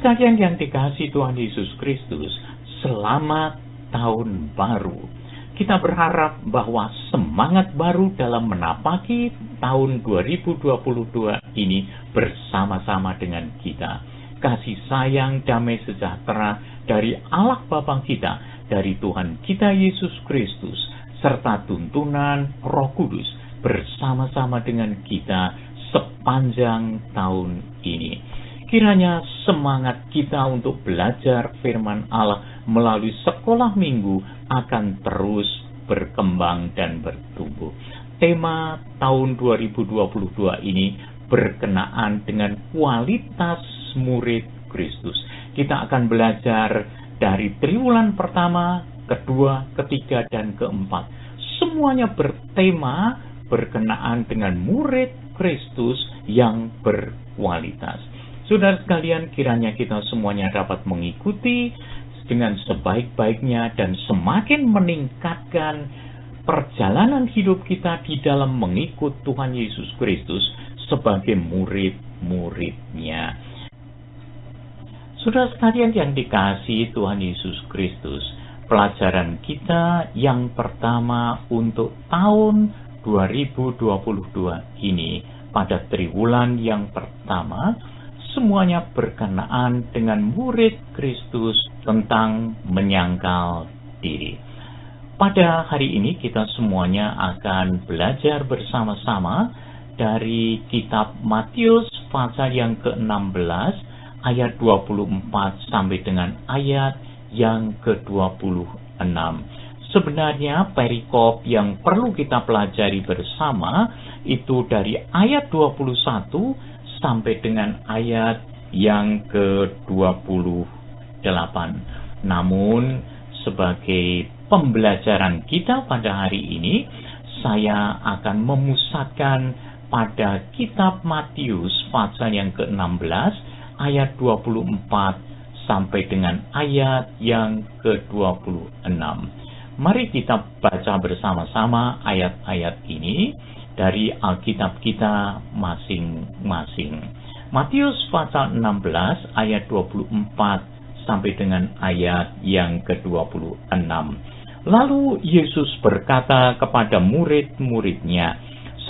sekalian yang dikasihi Tuhan Yesus Kristus, selamat tahun baru. Kita berharap bahwa semangat baru dalam menapaki tahun 2022 ini bersama-sama dengan kita. Kasih sayang, damai sejahtera dari Allah Bapa kita, dari Tuhan kita Yesus Kristus, serta tuntunan Roh Kudus bersama-sama dengan kita sepanjang tahun ini. Kiranya semangat kita untuk belajar firman Allah melalui sekolah minggu akan terus berkembang dan bertumbuh. Tema tahun 2022 ini berkenaan dengan kualitas murid Kristus. Kita akan belajar dari triwulan pertama, kedua, ketiga, dan keempat. Semuanya bertema berkenaan dengan murid Kristus yang berkualitas. Saudara sekalian, kiranya kita semuanya dapat mengikuti dengan sebaik-baiknya dan semakin meningkatkan perjalanan hidup kita di dalam mengikut Tuhan Yesus Kristus sebagai murid-muridnya. Saudara sekalian yang dikasihi Tuhan Yesus Kristus, pelajaran kita yang pertama untuk tahun 2022 ini pada triwulan yang pertama, semuanya berkenaan dengan murid Kristus tentang menyangkal diri. Pada hari ini kita semuanya akan belajar bersama-sama dari kitab Matius pasal yang ke-16 ayat 24 sampai dengan ayat yang ke-26. Sebenarnya perikop yang perlu kita pelajari bersama itu dari ayat 21 sampai dengan ayat yang ke-28. Namun sebagai pembelajaran kita pada hari ini, saya akan memusatkan pada kitab Matius pasal yang ke-16 ayat 24 sampai dengan ayat yang ke-26. Mari kita baca bersama-sama ayat-ayat ini dari Alkitab kita masing-masing. Matius pasal 16 ayat 24 sampai dengan ayat yang ke-26. Lalu Yesus berkata kepada murid-muridnya,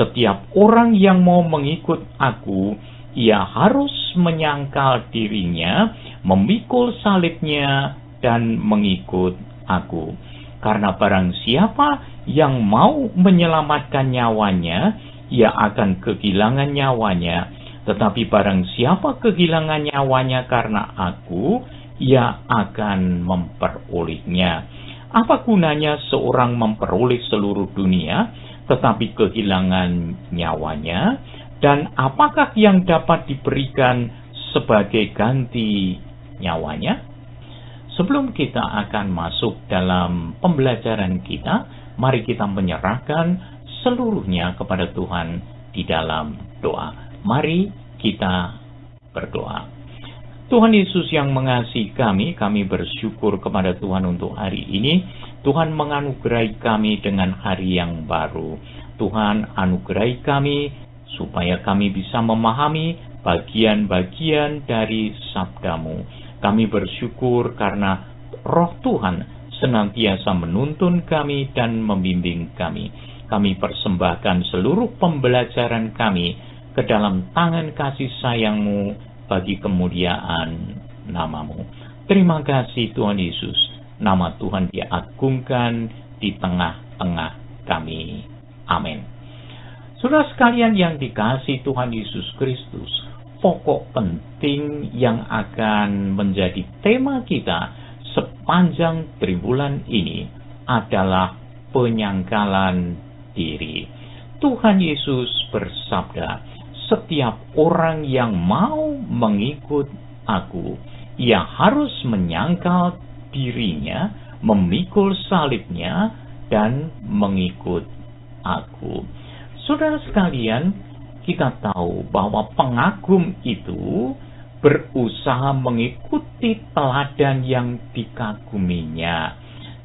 "Setiap orang yang mau mengikut aku, ia harus menyangkal dirinya, memikul salibnya, dan mengikut aku. Karena barang siapa yang mau menyelamatkan nyawanya, ia akan kehilangan nyawanya. Tetapi barang siapa kehilangan nyawanya karena aku, ia akan memperolehnya. Apa gunanya seorang memperoleh seluruh dunia, tetapi kehilangan nyawanya? Dan apakah yang dapat diberikan sebagai ganti nyawanya?" Sebelum kita akan masuk dalam pembelajaran kita, mari kita menyerahkan seluruhnya kepada Tuhan di dalam doa. Mari kita berdoa. Tuhan Yesus yang mengasihi kami bersyukur kepada Tuhan untuk hari ini. Tuhan menganugerahi kami dengan hari yang baru. Tuhan anugerahi kami supaya kami bisa memahami bagian-bagian dari sabda-Mu. Kami bersyukur karena Roh Tuhan senantiasa menuntun kami dan membimbing kami. Kami persembahkan seluruh pembelajaran kami ke dalam tangan kasih sayang-Mu bagi kemuliaan nama-Mu. Terima kasih Tuhan Yesus. Nama Tuhan diagungkan di tengah-tengah kami. Amin. Saudara sekalian yang dikasihi Tuhan Yesus Kristus, pokok penting yang akan menjadi tema kita sepanjang triwulan ini adalah penyangkalan diri. Tuhan Yesus bersabda, "Setiap orang yang mau mengikut aku, ia harus menyangkal dirinya, memikul salibnya, dan mengikut aku." Saudara sekalian, kita tahu bahwa pengagum itu berusaha mengikuti teladan yang dikaguminya.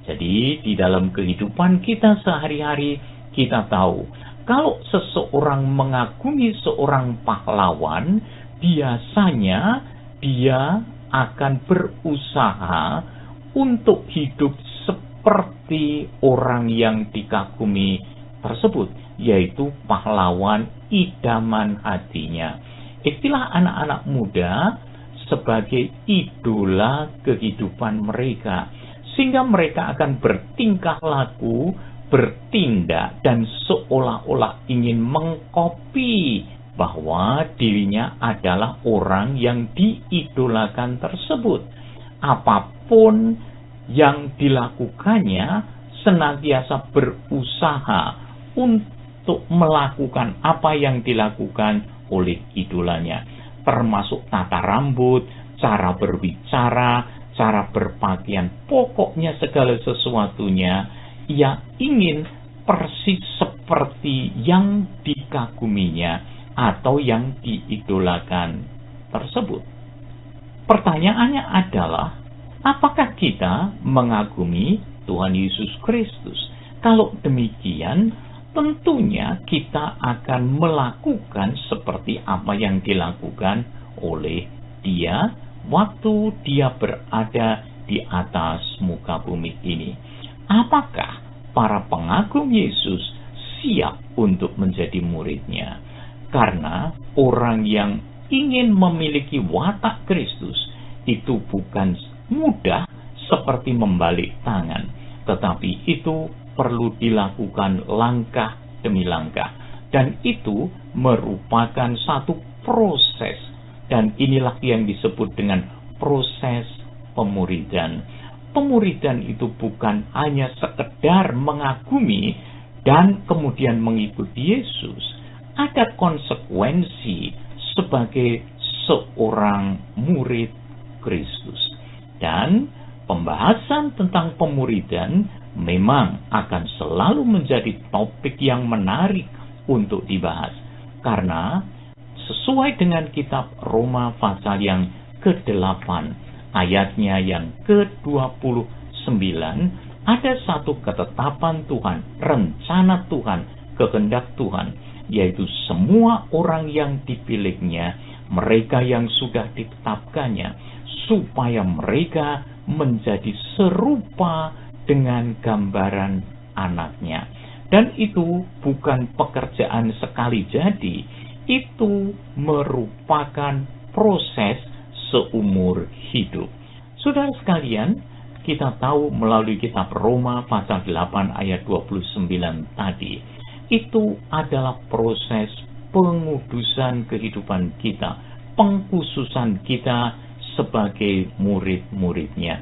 Jadi, di dalam kehidupan kita sehari-hari, kita tahu kalau seseorang mengagumi seorang pahlawan, biasanya dia akan berusaha untuk hidup seperti orang yang dikagumi tersebut, yaitu pahlawan idaman hatinya. Istilah anak-anak muda sebagai idola kehidupan mereka, sehingga mereka akan bertingkah laku, bertindak, dan seolah-olah ingin mengkopi bahwa dirinya adalah orang yang diidolakan tersebut. Apapun yang dilakukannya, senantiasa berusaha untuk melakukan apa yang dilakukan oleh idolanya, termasuk tata rambut, cara berbicara, cara berpakaian, pokoknya segala sesuatunya ia ingin persis seperti yang dikaguminya atau yang diidolakan tersebut. Pertanyaannya adalah, apakah kita mengagumi Tuhan Yesus Kristus? Kalau demikian, tentunya kita akan melakukan seperti apa yang dilakukan oleh Dia waktu Dia berada di atas muka bumi ini. Apakah para pengagum Yesus siap untuk menjadi murid-Nya? Karena orang yang ingin memiliki watak Kristus itu bukan mudah seperti membalik tangan, tetapi itu perlu dilakukan langkah demi langkah, dan itu merupakan satu proses, dan inilah yang disebut dengan proses pemuridan. Pemuridan itu bukan hanya sekedar mengagumi dan kemudian mengikuti Yesus. Ada konsekuensi sebagai seorang murid Kristus. Dan pembahasan tentang pemuridan memang akan selalu menjadi topik yang menarik untuk dibahas. Karena sesuai dengan kitab Roma pasal yang ke-8, ayatnya yang ke-29, ada satu ketetapan Tuhan, rencana Tuhan, kehendak Tuhan, yaitu semua orang yang dipilihnya, mereka yang sudah ditetapkannya, supaya mereka menjadi serupa dengan gambaran anaknya. Dan itu bukan pekerjaan sekali jadi, itu merupakan proses seumur hidup. Saudara sekalian, kita tahu melalui kitab Roma pasal 8 ayat 29 tadi, itu adalah proses pengudusan kehidupan kita, pengkhususan kita sebagai murid-muridnya,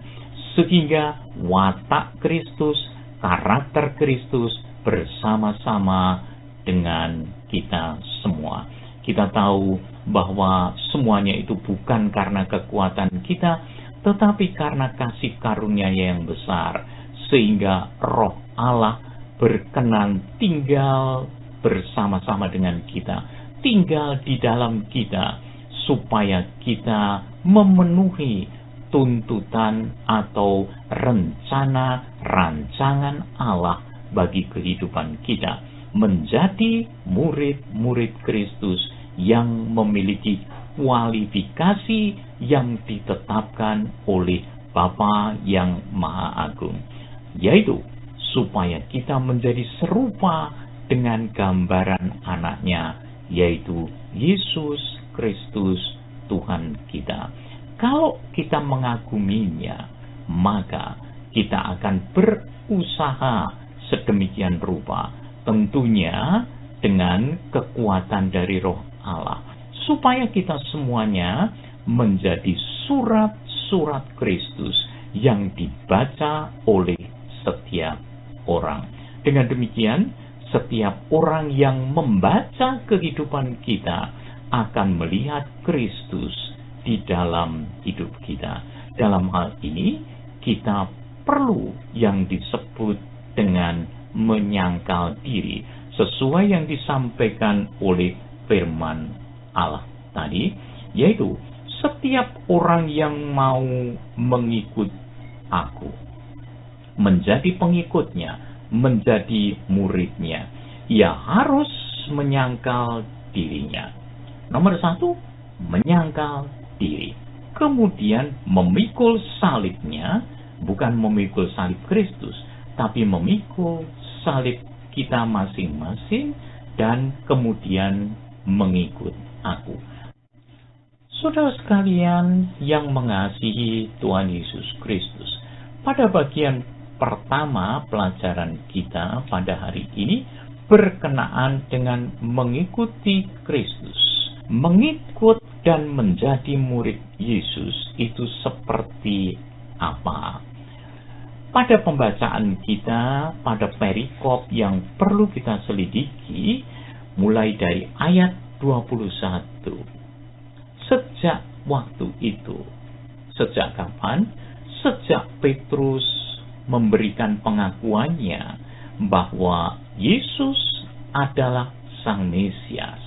sehingga watak Kristus, karakter Kristus bersama-sama dengan kita semua. Kita tahu bahwa semuanya itu bukan karena kekuatan kita, tetapi karena kasih karunia yang besar, sehingga Roh Allah berkenan tinggal bersama-sama dengan kita, tinggal di dalam kita, supaya kita memenuhi tuntutan atau rencana rancangan Allah bagi kehidupan kita, menjadi murid-murid Kristus yang memiliki kualifikasi yang ditetapkan oleh Bapa yang Maha Agung, yaitu supaya kita menjadi serupa dengan gambaran anaknya, yaitu Yesus Kristus Tuhan kita. Kalau kita mengaguminya, maka kita akan berusaha sedemikian rupa, tentunya dengan kekuatan dari Roh Allah, supaya kita semuanya menjadi surat-surat Kristus yang dibaca oleh setiap orang. Dengan demikian, setiap orang yang membaca kehidupan kita akan melihat Kristus di dalam hidup kita. Dalam hal ini, kita perlu yang disebut dengan menyangkal diri, sesuai yang disampaikan oleh firman Allah tadi, yaitu setiap orang yang mau mengikut aku, menjadi pengikutnya, menjadi muridnya, ia harus menyangkal dirinya. Nomor 1, menyangkal diri. kemudian memikul salibnya, bukan memikul salib Kristus, tapi memikul salib kita masing-masing dan kemudian mengikut aku. Saudara sekalian yang mengasihi Tuhan Yesus Kristus, pada bagian pertama pelajaran kita pada hari ini berkenaan dengan mengikuti Kristus. Mengikut dan menjadi murid Yesus itu seperti apa? Pada pembacaan kita, pada perikop yang perlu kita selidiki, mulai dari ayat 21. Sejak waktu itu, sejak kapan? Sejak Petrus memberikan pengakuannya bahwa Yesus adalah Sang Mesias.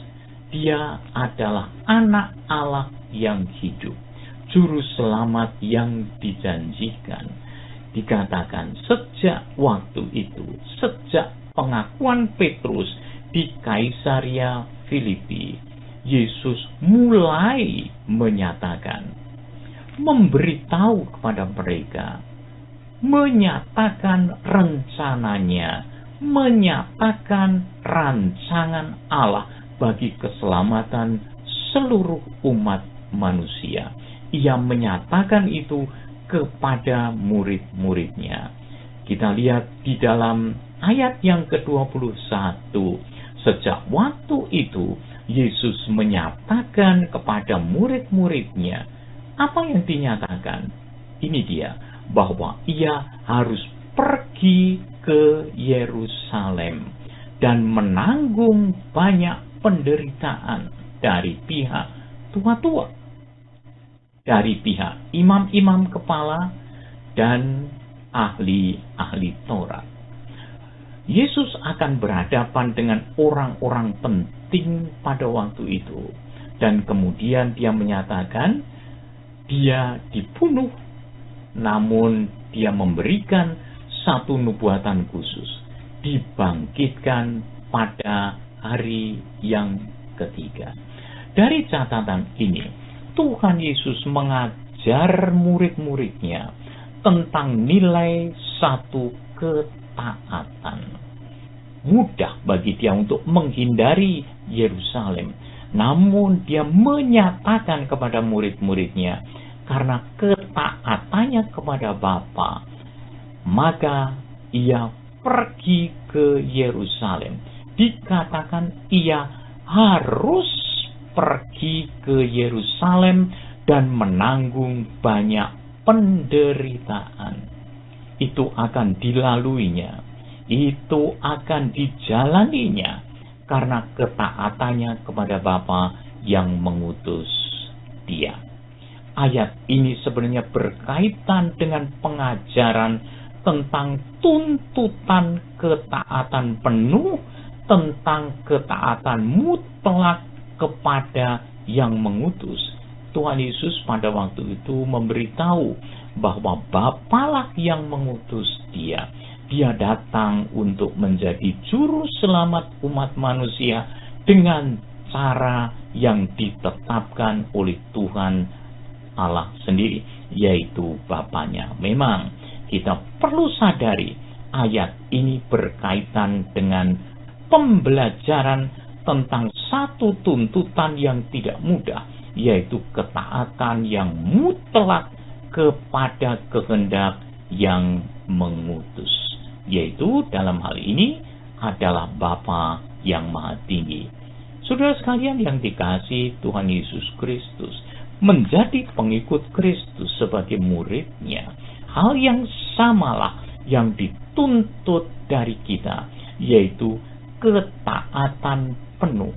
Dia adalah anak Allah yang hidup, juru selamat yang dijanjikan. Dikatakan sejak waktu itu, sejak pengakuan Petrus di Kaisaria Filipi, Yesus mulai menyatakan, memberitahu kepada mereka, menyatakan rencananya, menyatakan rancangan Allah bagi keselamatan seluruh umat manusia. Ia menyatakan itu kepada murid-muridnya. Kita lihat di dalam ayat yang ke-21. Sejak waktu itu, Yesus menyatakan kepada murid-muridnya. Apa yang dinyatakan? Ini dia, bahwa ia harus pergi ke Yerusalem dan menanggung banyak penderitaan dari pihak tua-tua, dari pihak imam-imam kepala dan ahli-ahli Taurat. Yesus akan berhadapan dengan orang-orang penting pada waktu itu. Dan kemudian dia menyatakan, dia dibunuh, namun dia memberikan satu nubuatan khusus. Dibangkitkan pada hari yang ketiga. Dari catatan ini, Tuhan Yesus mengajar murid-muridnya tentang nilai satu ketaatan. Mudah bagi dia untuk menghindari Yerusalem, namun dia menyatakan kepada murid-muridnya, karena ketaatannya kepada Bapa, maka ia pergi ke Yerusalem. Dikatakan ia harus pergi ke Yerusalem dan menanggung banyak penderitaan. Itu akan dilaluinya, itu akan dijalaninya karena ketaatannya kepada Bapa yang mengutus dia. Ayat ini sebenarnya berkaitan dengan pengajaran tentang tuntutan ketaatan penuh, tentang ketaatan mutlak kepada yang mengutus. Tuhan Yesus pada waktu itu memberitahu bahwa Bapalah yang mengutus dia. Dia datang untuk menjadi juru selamat umat manusia dengan cara yang ditetapkan oleh Tuhan Allah sendiri, yaitu Bapanya. Memang kita perlu sadari ayat ini berkaitan dengan pembelajaran tentang satu tuntutan yang tidak mudah, yaitu ketaatan yang mutlak kepada kehendak yang mengutus, yaitu dalam hal ini adalah Bapa yang Maha Tinggi. Saudara sekalian yang dikasihi Tuhan Yesus Kristus, menjadi pengikut Kristus sebagai muridnya, hal yang samalah yang dituntut dari kita, yaitu ketaatan penuh,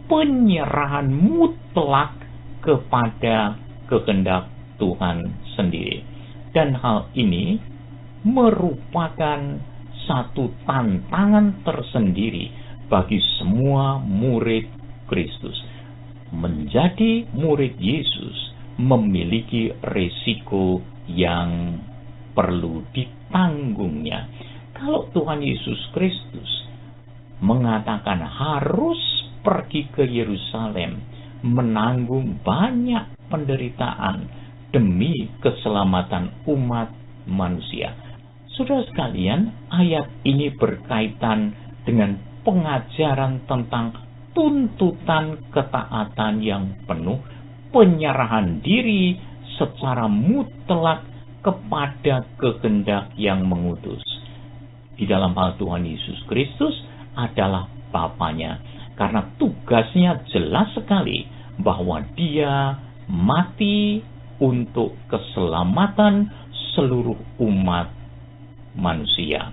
penyerahan mutlak kepada kehendak Tuhan sendiri. Dan hal ini merupakan satu tantangan tersendiri bagi semua murid Kristus. Menjadi murid Yesus memiliki risiko yang perlu ditanggungnya. Kalau Tuhan Yesus Kristus mengatakan harus pergi ke Yerusalem, menanggung banyak penderitaan demi keselamatan umat manusia. Saudara sekalian, ayat ini berkaitan dengan pengajaran tentang tuntutan ketaatan yang penuh, penyerahan diri secara mutlak kepada kehendak yang mengutus. Di dalam hal Tuhan Yesus Kristus adalah Bapanya, karena tugasnya jelas sekali bahwa Dia mati untuk keselamatan seluruh umat manusia.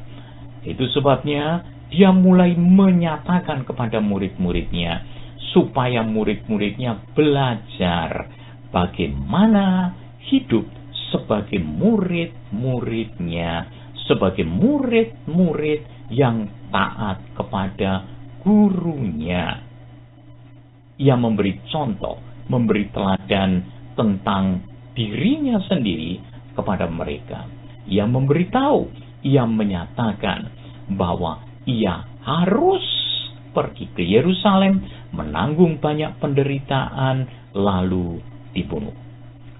Itu sebabnya Dia mulai menyatakan kepada murid-muridnya, supaya murid-muridnya belajar bagaimana hidup sebagai murid-muridnya, sebagai murid-murid yang taat kepada gurunya. Ia memberi contoh, memberi teladan tentang dirinya sendiri kepada mereka. Ia memberitahu, ia menyatakan bahwa ia harus pergi ke Yerusalem, menanggung banyak penderitaan, lalu dibunuh.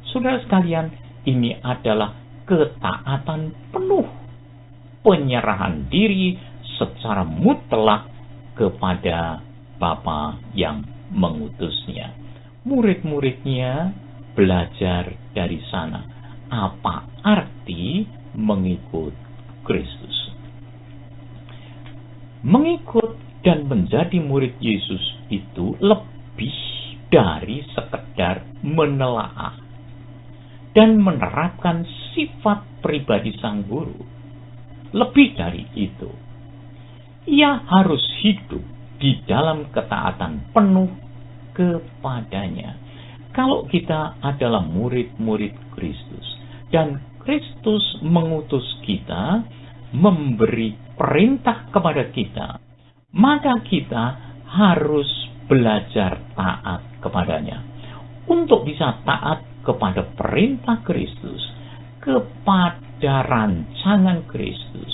Saudara sekalian, ini adalah ketaatan penuh, penyerahan diri secara mutlak kepada Bapa yang mengutusnya. Murid-muridnya belajar dari sana apa arti mengikut Kristus. Mengikut dan menjadi murid Yesus itu lebih dari sekedar menelaah dan menerapkan sifat pribadi sang guru. Lebih dari itu, ia harus hidup di dalam ketaatan penuh kepadanya. Kalau kita adalah murid-murid Kristus dan Kristus mengutus kita, memberi perintah kepada kita, maka kita harus belajar taat kepadanya. Untuk bisa taat kepada perintah Kristus, kepada rancangan Kristus,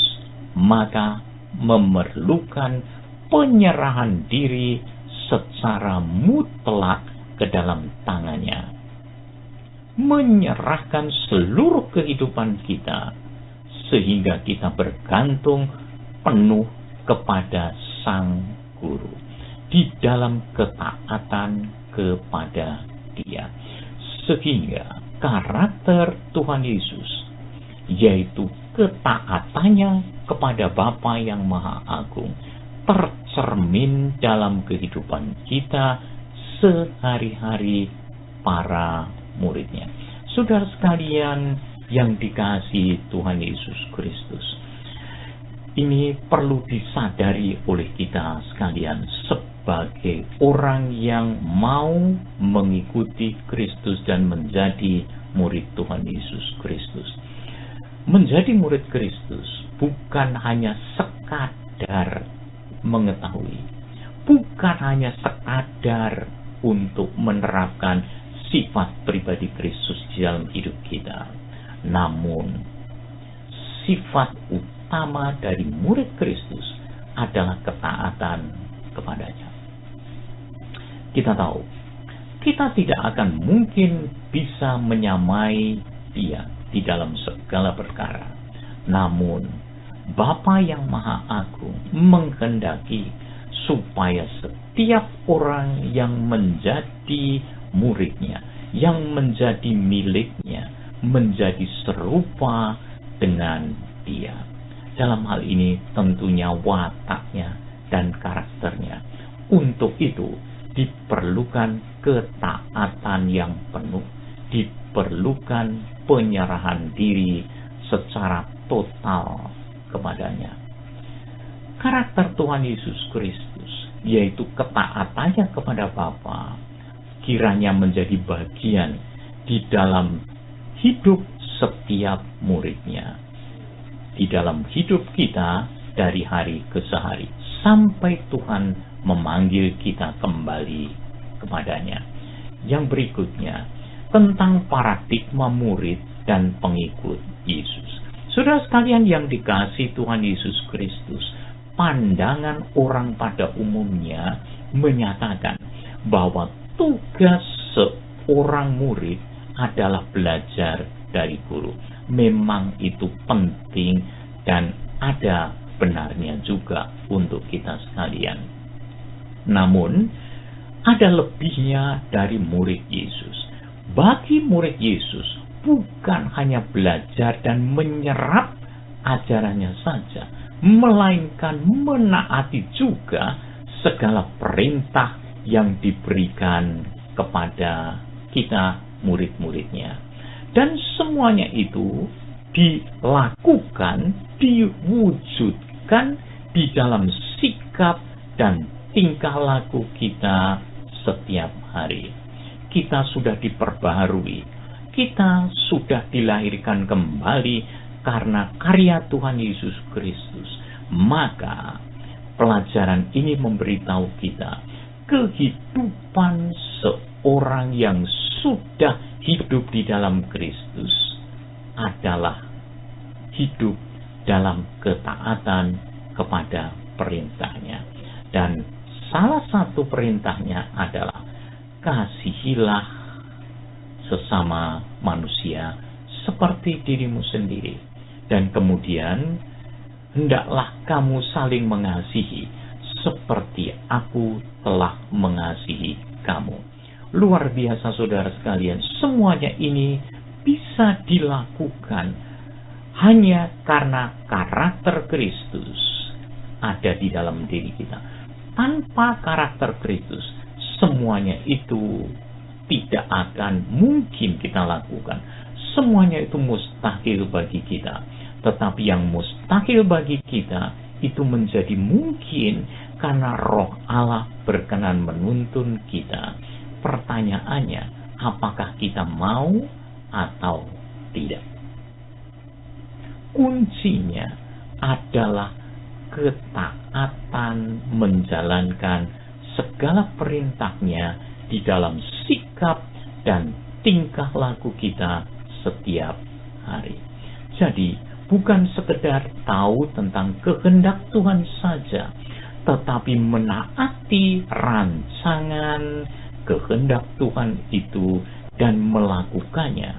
maka memerlukan penyerahan diri secara mutlak ke dalam tangannya. Menyerahkan seluruh kehidupan kita, sehingga kita bergantung penuh kepada Sang Guru, di dalam ketaatan kepada Dia. Sehingga karakter Tuhan Yesus, yaitu ketaatannya kepada Bapa yang Maha Agung, tercermin dalam kehidupan kita sehari-hari para muridnya. Saudara sekalian yang dikasihi Tuhan Yesus Kristus, ini perlu disadari oleh kita sekalian sebagai orang yang mau mengikuti Kristus dan menjadi murid Tuhan Yesus Kristus. Menjadi murid Kristus bukan hanya sekadar mengetahui, bukan hanya sekadar untuk menerapkan sifat pribadi Kristus di dalam hidup kita, namun sifat utama dari murid Kristus adalah ketaatan kepadanya. Kita tahu, kita tidak akan mungkin bisa menyamai Dia di dalam segala perkara. Namun, Bapa yang Maha Agung menghendaki supaya setiap orang yang menjadi muridnya, yang menjadi miliknya, menjadi serupa dengan Dia. Dalam hal ini tentunya wataknya dan karakternya. Untuk itu diperlukan ketaatan yang penuh, diperlukan penyerahan diri secara total kepadanya. Karakter Tuhan Yesus Kristus, yaitu ketaatannya kepada Bapa, kiranya menjadi bagian di dalam hidup setiap muridnya, di dalam hidup kita dari hari ke hari, sampai Tuhan memanggil kita kembali kepadanya. Yang berikutnya, tentang paradigma murid dan pengikut Yesus. Saudara sekalian yang dikasihi Tuhan Yesus Kristus, pandangan orang pada umumnya menyatakan bahwa tugas seorang murid adalah belajar dari guru. Memang itu penting dan ada benarnya juga untuk kita sekalian. Namun, ada lebihnya dari murid Yesus. Bagi murid Yesus, bukan hanya belajar dan menyerap ajarannya saja, melainkan menaati juga segala perintah yang diberikan kepada kita murid-muridnya. Dan semuanya itu dilakukan, diwujudkan di dalam sikap dan tingkah laku kita setiap hari. Kita sudah diperbaharui, kita sudah dilahirkan kembali karena karya Tuhan Yesus Kristus. Maka pelajaran ini memberitahu kita kehidupan seorang yang sudah hidup di dalam Kristus adalah hidup dalam ketaatan kepada perintahnya. Dan salah satu perintahnya adalah kasihilah sesama manusia seperti dirimu sendiri. Dan kemudian hendaklah kamu saling mengasihi seperti aku telah mengasihi kamu. Luar biasa saudara sekalian, semuanya ini bisa dilakukan hanya karena karakter Kristus ada di dalam diri kita. Tanpa karakter Kristus, semuanya itu tidak akan mungkin kita lakukan. Semuanya itu mustahil bagi kita. Tetapi yang mustahil bagi kita itu menjadi mungkin karena Roh Allah berkenan menuntun kita. Pertanyaannya, apakah kita mau atau tidak? Kuncinya adalah ketaatan menjalankan segala perintahnya di dalam sikap dan tingkah laku kita setiap hari. Jadi, bukan sekedar tahu tentang kehendak Tuhan saja, tetapi menaati rancangan kehendak Tuhan itu dan melakukannya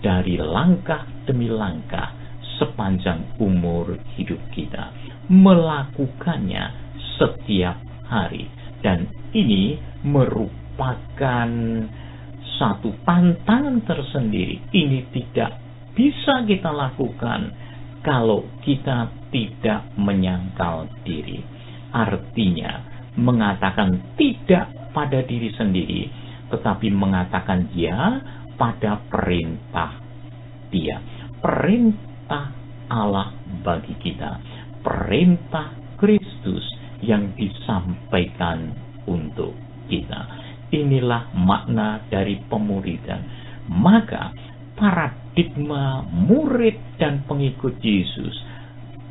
dari langkah demi langkah sepanjang umur hidup kita. Melakukannya setiap hari. Dan ini merupakan satu tantangan tersendiri. Ini tidak bisa kita lakukan kalau kita tidak menyangkal diri. Artinya, mengatakan tidak pada diri sendiri, tetapi mengatakan ya pada perintah Dia. Perintah Allah bagi kita. Perintah Kristus yang disampaikan untuk kita. Inilah makna dari pemuridan. Maka paradigma murid dan pengikut Yesus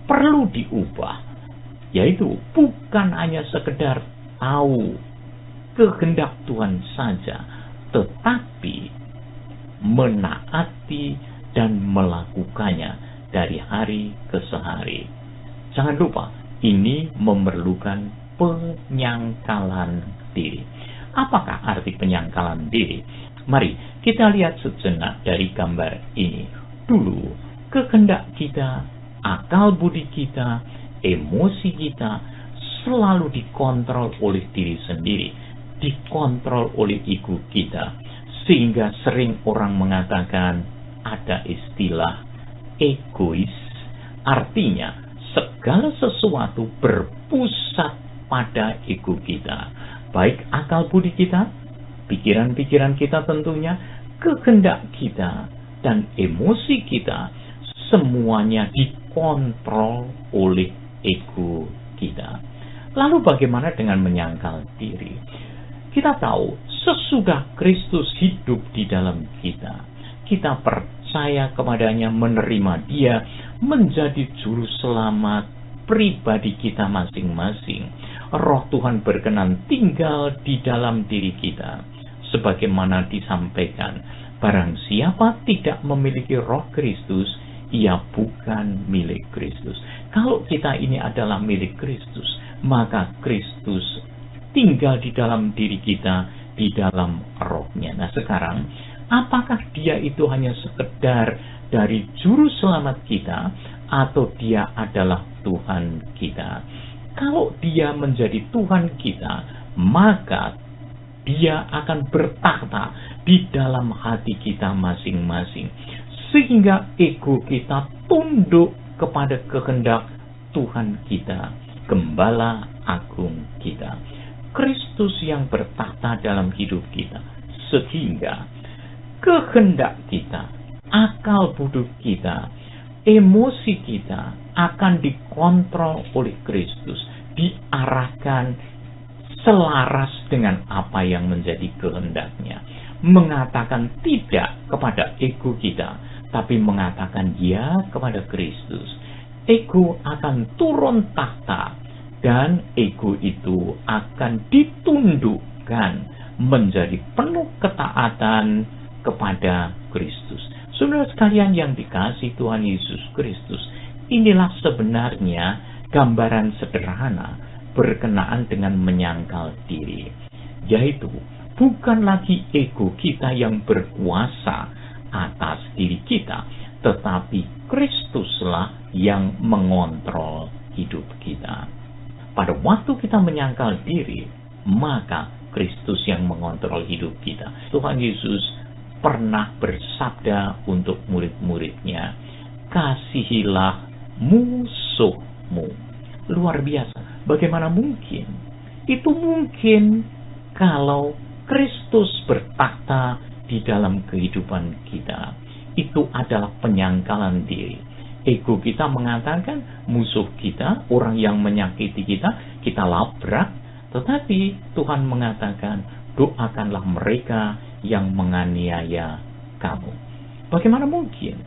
perlu diubah, yaitu bukan hanya sekedar tahu kehendak Tuhan saja, tetapi menaati dan melakukannya dari hari ke hari. Jangan lupa, ini memerlukan penyangkalan diri. Apakah arti penyangkalan diri? Mari kita lihat sejenak dari gambar ini. Dulu, kehendak kita, akal budi kita, emosi kita selalu dikontrol oleh diri sendiri, dikontrol oleh ego kita, sehingga sering orang mengatakan ada istilah egois. Artinya segala sesuatu berpusat pada ego kita, baik akal budi kita, pikiran-pikiran kita tentunya, kehendak kita, dan emosi kita, semuanya dikontrol oleh ego kita. Lalu bagaimana dengan menyangkal diri? Kita tahu, sesudah Kristus hidup di dalam kita, kita percaya kepadanya, menerima Dia menjadi juru selamat pribadi kita masing-masing. Roh Tuhan berkenan tinggal di dalam diri kita. Sebagaimana disampaikan, barang siapa tidak memiliki Roh Kristus, ia bukan milik Kristus. Kalau kita ini adalah milik Kristus, maka Kristus tinggal di dalam diri kita, di dalam rohnya. Nah sekarang, apakah dia itu hanya sekedar dari juru selamat kita, atau dia adalah Tuhan kita? Kalau dia menjadi Tuhan kita, maka dia akan bertakhta di dalam hati kita masing-masing, sehingga ego kita tunduk kepada kehendak Tuhan kita, Gembala Agung kita, Kristus yang bertakhta dalam hidup kita, sehingga kehendak kita, akal budi kita, emosi kita akan dikontrol oleh Kristus, diarahkan selaras dengan apa yang menjadi kehendaknya, mengatakan tidak kepada ego kita, tapi mengatakan ya kepada Kristus. Ego akan turun tahta, dan ego itu akan ditundukkan menjadi penuh ketaatan kepada Kristus. Saudara sekalian yang dikasihi Tuhan Yesus Kristus, inilah sebenarnya gambaran sederhana berkenaan dengan menyangkal diri, yaitu bukan lagi ego kita yang berkuasa atas diri kita, tetapi Kristuslah yang mengontrol hidup kita. Pada waktu kita menyangkal diri, maka Kristus yang mengontrol hidup kita. Tuhan Yesus pernah bersabda untuk murid-muridnya, kasihilah musuhmu. Luar biasa. Bagaimana mungkin? Itu mungkin kalau Kristus bertakhta di dalam kehidupan kita. Itu adalah penyangkalan diri. Ego kita mengatakan musuh kita, orang yang menyakiti kita, kita labrak. Tetapi Tuhan mengatakan, doakanlah mereka yang menganiaya kamu. Bagaimana mungkin?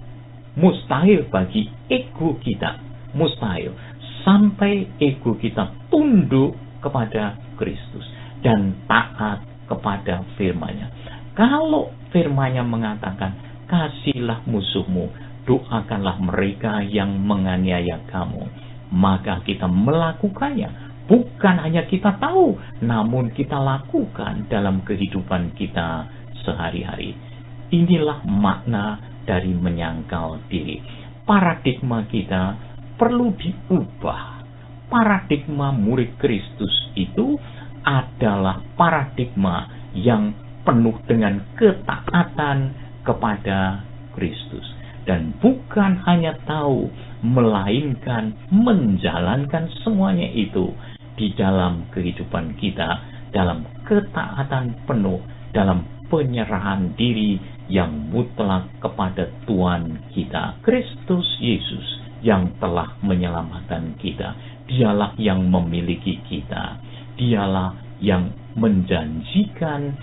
Mustahil bagi ego kita. Mustahil. Sampai ego kita tunduk kepada Kristus dan taat kepada firman-Nya. Kalau firman-Nya mengatakan, kasihilah musuhmu, doakanlah mereka yang menganiaya kamu, maka kita melakukannya. Bukan hanya kita tahu, namun kita lakukan dalam kehidupan kita sehari-hari. Inilah makna dari menyangkal diri. Paradigma kita perlu diubah. Paradigma murid Kristus itu adalah paradigma yang penuh dengan ketaatan kepada Kristus, dan bukan hanya tahu, melainkan menjalankan semuanya itu di dalam kehidupan kita, dalam ketaatan penuh, dalam penyerahan diri yang mutlak kepada Tuhan kita, Kristus Yesus, yang telah menyelamatkan kita. Dialah yang memiliki kita, dialah yang menjanjikan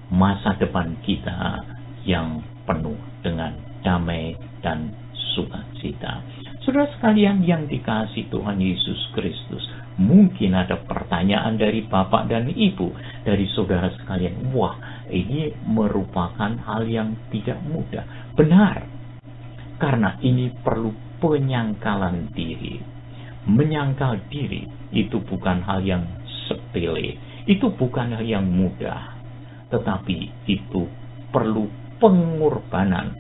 masa depan kita yang penuh dengan damai dan sukacita. Saudara sekalian yang dikasihi Tuhan Yesus Kristus, mungkin ada pertanyaan dari Bapak dan Ibu, dari saudara sekalian, wah, ini merupakan hal yang tidak mudah. Benar, karena ini perlu penyangkalan diri. Menyangkal diri itu bukan hal yang sepele, itu bukan hal yang mudah, tetapi itu perlu pengorbanan,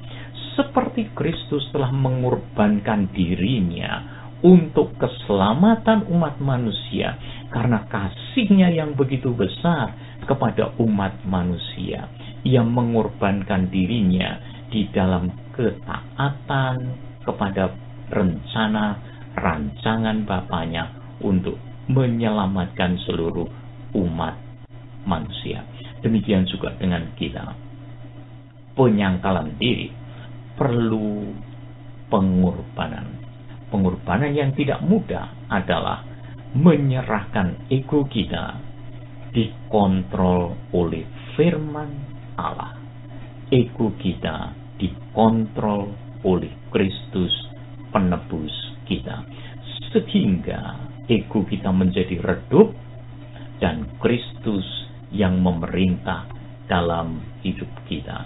seperti Kristus telah mengorbankan dirinya untuk keselamatan umat manusia, karena kasih-Nya yang begitu besar kepada umat manusia. Ia mengorbankan dirinya di dalam ketaatan kepada rencana rancangan Bapaknya untuk menyelamatkan seluruh umat manusia. Demikian juga dengan kita. Penyangkalan diri perlu pengorbanan. Pengorbanan yang tidak mudah adalah menyerahkan ego kita dikontrol oleh firman Allah. Ego kita dikontrol oleh Kristus penebus kita, sehingga ego kita menjadi redup dan Kristus yang memerintah dalam hidup kita.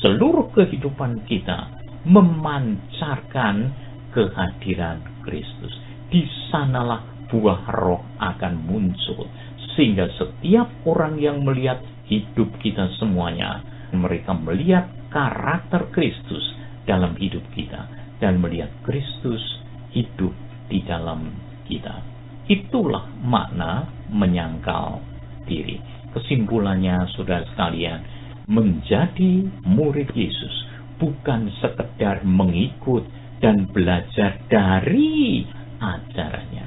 Seluruh kehidupan kita memancarkan kehadiran Kristus. Di sanalah buah roh akan muncul, sehingga setiap orang yang melihat hidup kita semuanya. Mereka melihat karakter Kristus dalam hidup kita dan melihat Kristus hidup di dalam kita. Itulah makna menyangkal diri. Kesimpulannya, saudara sekalian, menjadi murid Yesus bukan sekedar mengikut dan belajar dari ajarannya.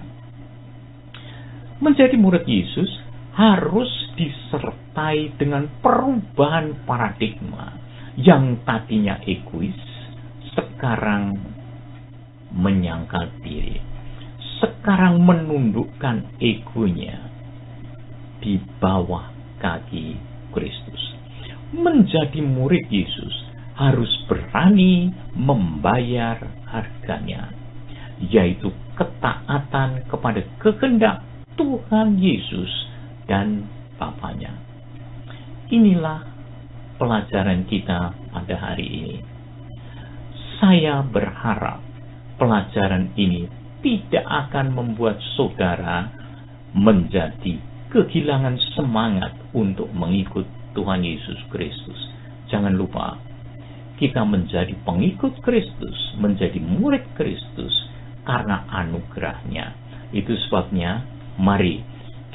Menjadi murid Yesus harus disertai dengan perubahan paradigma yang tadinya egois, sekarang menyangkal diri, sekarang menundukkan egonya di bawah kaki Kristus. Menjadi murid Yesus harus berani membayar harganya, yaitu ketaatan kepada kehendak Tuhan Yesus dan Bapanya. Inilah pelajaran kita pada hari ini. Saya berharap pelajaran ini tidak akan membuat saudara menjadi kehilangan semangat untuk mengikut Tuhan Yesus Kristus. Jangan lupa, kita menjadi pengikut Kristus, menjadi murid Kristus karena anugerahnya. Itu sebabnya, mari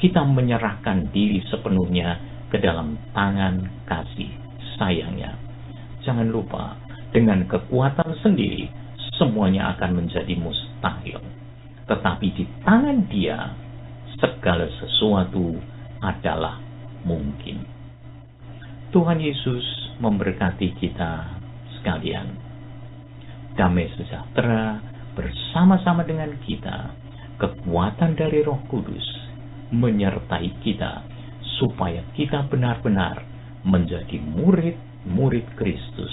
kita menyerahkan diri sepenuhnya ke dalam tangan kasih sayangnya. Jangan lupa, dengan kekuatan sendiri, semuanya akan menjadi mustahil. Tetapi di tangan Dia, segala sesuatu adalah mungkin. Tuhan Yesus memberkati kita sekalian. Damai sejahtera bersama-sama dengan kita, kekuatan dari Roh Kudus menyertai kita, supaya kita benar-benar menjadi murid-murid Kristus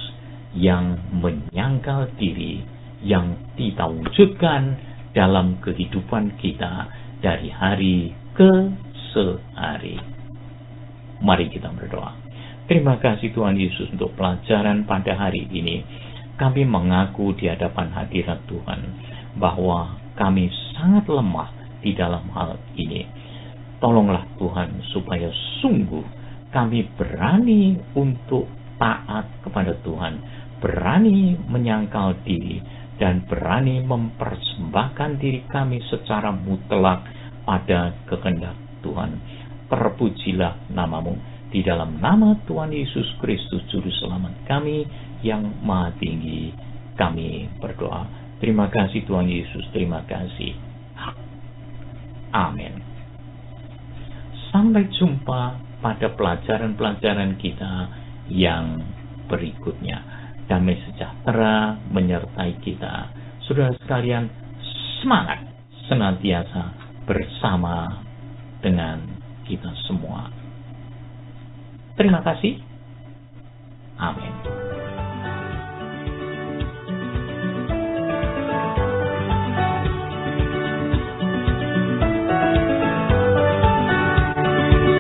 yang menyangkal diri, yang kita wujudkan dalam kehidupan kita dari hari ke sehari. Mari kita berdoa. Terima kasih Tuhan Yesus untuk pelajaran pada hari ini. Kami mengaku di hadapan hadirat Tuhan bahwa kami sangat lemah di dalam hal ini. Tolonglah Tuhan supaya sungguh kami berani untuk taat kepada Tuhan, berani menyangkal diri, dan berani mempersembahkan diri kami secara mutlak pada kehendak Tuhan. Terpujilah nama-Mu. Di dalam nama Tuhan Yesus Kristus, Juru Selamat kami yang Maha Tinggi, kami berdoa. Terima kasih Tuhan Yesus, terima kasih. Amin. Sampai jumpa pada pelajaran-pelajaran kita yang berikutnya. Damai sejahtera menyertai kita. Saudara sekalian, semangat senantiasa bersama dengan kita semua. Terima kasih. Amin.